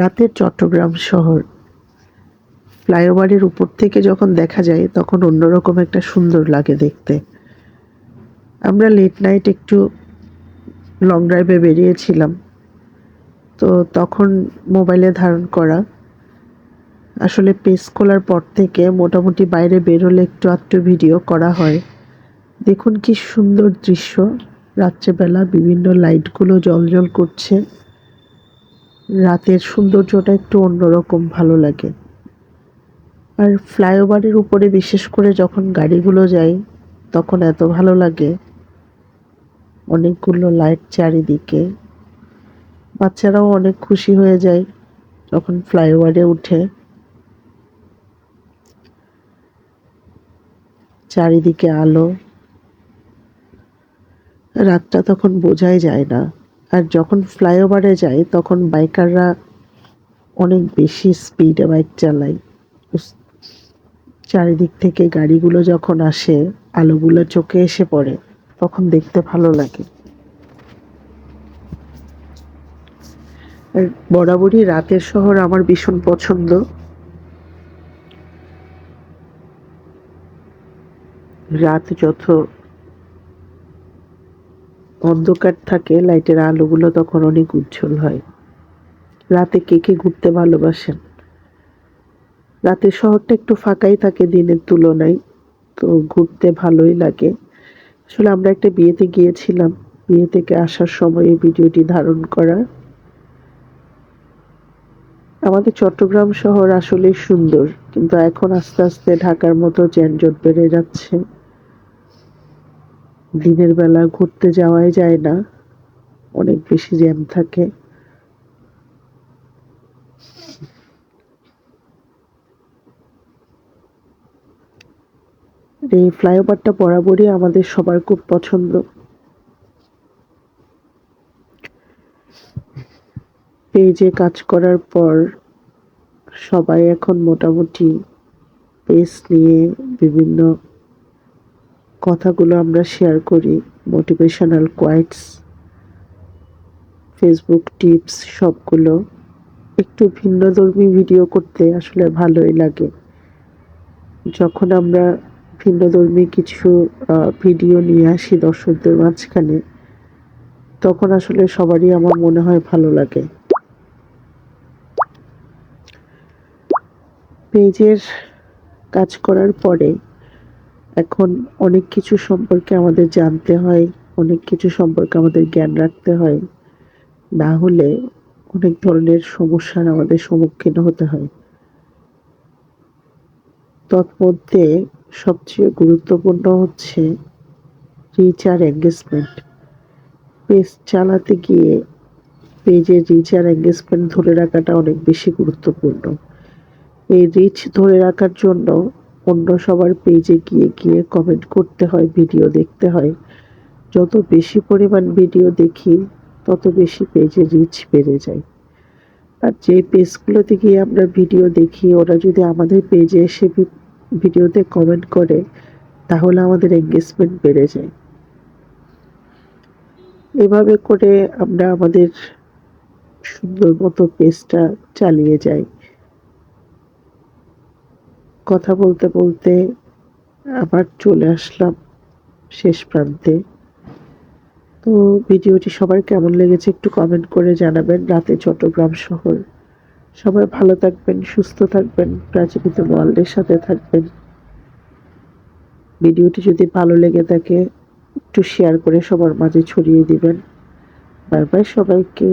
রাতের চট্টগ্রাম শহর ফ্লাইওভারের উপর থেকে যখন দেখা যায় তখন অন্যরকম একটা সুন্দর লাগে দেখতে। আমরা লেট নাইট একটু লং ড্রাইভে বেরিয়েছিলাম, তো তখন মোবাইলে ধারণ করা, আসলে পেজ খোলার পর থেকে মোটামুটি বাইরে বেরোলে একটু আধটু ভিডিও করা হয়। দেখুন কি সুন্দর দৃশ্য, রাত্রেবেলা বিভিন্ন লাইটগুলো জ্বলজ্বল করছে, রাতের সৌন্দর্যটা একটু অন্যরকম ভালো লাগে। আর ফ্লাইওভারের উপরে বিশেষ করে যখন গাড়িগুলো যায় তখন এত ভালো লাগে, অনেকগুলো লাইট চারিদিকে, বাচ্চারাও অনেক খুশি হয়ে যায় যখন ফ্লাইওভারে উঠে। চারিদিকে আলো, রাতটা তখন বোঝাই যায় না। আর যখন ফ্লাইওভারে যায় তখন বাইকাররা অনেক বেশি স্পিডে বাইক চালায়। চারিদিক থেকে গাড়িগুলো যখন আসে, আলোগুলো চোখে এসে পড়ে, তখন দেখতে ভালো লাগে। আর বরাবরই রাতের শহর আমার ভীষণ পছন্দ। রাত যত অন্ধকার থাকে, লাইটের আলোগুলো তখন অনেক উজ্জ্বল হয়। রাতে কে কে ঘুরতে ভালোবাসেন? রাতের শহরটা একটু ফাঁকাই থাকে দিনের তুলনায়, তো ঘুরতে ভালোই লাগে। আসলে আমরা একটা বিয়েতে গিয়েছিলাম, বিয়ে থেকে আসার সময় এই ভিডিওটি ধারণ করা। আমাদের চট্টগ্রাম শহর আসলেই সুন্দর, কিন্তু এখন আস্তে আস্তে ঢাকার মতো যানজট বেড়ে যাচ্ছে। দিনের বেলা ঘুরতে যাওয়াই যায় না, অনেক বেশি জ্যাম থাকে। এই ফ্লাইওভারটা বরাবরই আমাদের সবার খুব পছন্দ। পেজে কাজ করার পর সবাই এখন মোটামুটি পেজ নিয়ে বিভিন্ন কথাগুলো আমরা শেয়ার করি, মোটিভেশনাল কোয়াইটস, ফেসবুক টিপস, সবগুলো। একটু ভিন্নধর্মী ভিডিও করতে আসলে ভালোই লাগে। যখন আমরা ভিন্নধর্মী কিছু ভিডিও নিয়ে আসি দর্শকদের মাঝখানে, তখন আসলে সবারই আমার মনে হয় ভালো লাগে। পেজের কাজ করার পরে এখন অনেক কিছু সম্পর্কে আমাদের জানতে হয়, অনেক কিছু সম্পর্কে আমাদের জ্ঞান রাখতে হয়, না হলে অনেক ধরনের সমস্যার আমাদের সম্মুখীন হতে হয়। তৎমধ্যে সবচেয়ে গুরুত্বপূর্ণ হচ্ছে রিচ আর এঙ্গেজমেন্ট। পেজ চালাতে গিয়ে পেজের রিচ আর এঙ্গেজমেন্ট ধরে রাখাটা অনেক বেশি গুরুত্বপূর্ণ। এই রিচ ধরে রাখার জন্য অন্য সবার পেজে গিয়ে গিয়ে কমেন্ট করতে হয়, ভিডিও দেখতে হয়। যত বেশি পরিমাণ ভিডিও দেখি তত বেশি পেজের রিচ বেড়ে যায়। আর যে পেজগুলোতে গিয়ে আমরা ভিডিও দেখি, ওরা যদি আমাদের পেজে এসে ভিডিওতে কমেন্ট করে, তাহলে আমাদের এঙ্গেজমেন্ট বেড়ে যায়। এভাবে করে আমরা আমাদের সুন্দর মতো পেজটা চালিয়ে যাই। কথা বলতে বলতে আবার চলে আসলাম শেষ প্রান্তে। তো ভিডিওটি সবার কেমন লেগেছে একটু কমেন্ট করে জানাবেন। রাতে চট্টগ্রাম শহর। সবাই ভালো থাকবেন, সুস্থ থাকবেন, প্রাচীপিত ওয়ার্ল্ডের সাথে থাকবেন। ভিডিওটি যদি ভালো লেগে থাকে একটু শেয়ার করে সবার মাঝে ছড়িয়ে দিবেন। বাই বাই সবাইকে।